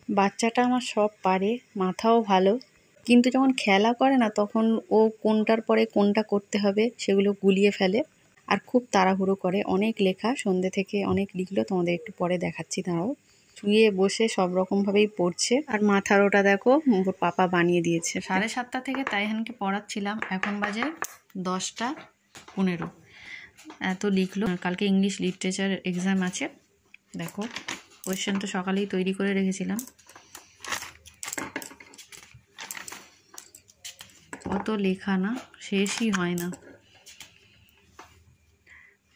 বাচ্চাটা আমার সব পারে, মাথাও ভালো, কিন্তু যখন খেলা করে না তখন ও কোনটার পরে কোনটা করতে হবে সেগুলো গুলিয়ে ফেলে আর খুব তাড়াহুড়ো করে। অনেক লেখা, সন্ধ্যে থেকে অনেক লিখলো, তোমাদের একটু পরে দেখাচ্ছি, দাঁড়াও। শুয়ে বসে সব রকমভাবেই পড়ছে। আর মাথার ওটা দেখো ওর পাপা বানিয়ে দিয়েছে। 7:30 থেকে তাইহানকে পড়াচ্ছিলাম, এখন বাজে 10:15। এত লিখলো। কালকে ইংলিশ লিটারেচার এক্সাম আছে। দেখো কোয়েশ্চেন তো সকালেই তৈরি করে রেখেছিলাম। কত লেখা না, শেষই হয় না।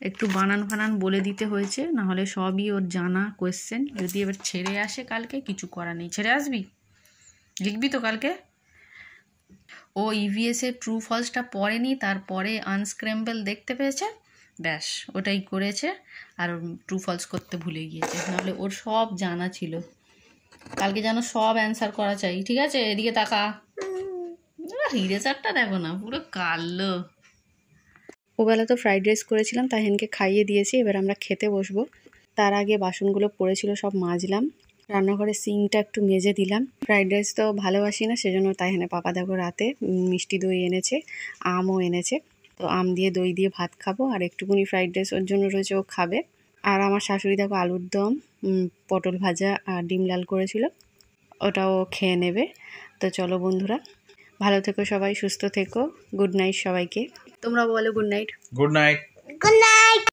একটু বানান ফানান বলে দিতে হয়েছে, না হলে সবই ওর জানা কোয়েশ্চেন। যদি এবার ছেড়ে আসে কালকে, কিছু করা নেই। ছেড়ে আসবি, লিখবি তো কালকে। ও ইভিএস এর ট্রু ফলসটা পড়েনি, তারপরে আনস্ক্র্যাম্বল দেখতে পেয়েছে, ব্যাস ওটাই করেছে। আর ট্রু ফলস করতে ভুলে গিয়েছে, নাহলে ওর সব জানা ছিল। কালকে যেন সব অ্যান্সার করা চাই, ঠিক আছে? এদিকে তাকা, ইরেজারটা দেখো না, পুরো কালো। ওবেলা তো ফ্রাইড রাইস করেছিলাম, তাহিনকে খাইয়ে দিয়েছি। এবার আমরা খেতে বসবো। তার আগে বাসনগুলো পড়েছিল সব মাজলাম, রান্নাঘরের সিঙ্কটা একটু মেজে দিলাম। ফ্রাইড রাইস তো ভালোবাসি না, সেজন্য তাহিনে পাপা দেখো রাতে মিষ্টি দই এনেছে, আমও এনেছে। তো আম দিয়ে দই দিয়ে ভাত খাবো, আর একটুকুনি ফ্রাইড রাইস ওর জন্য রয়েছে, ও খাবে। আর আমার শাশুড়ি দেখো আলুর দম, পটল ভাজা আর ডিম লাল করেছিল, ওটাও খেয়ে নেবে। তো চলো বন্ধুরা, ভালো থেকো সবাই, সুস্থ থেকো। গুড নাইট সবাইকে। তোমরা বলো good night. Good night. Good night.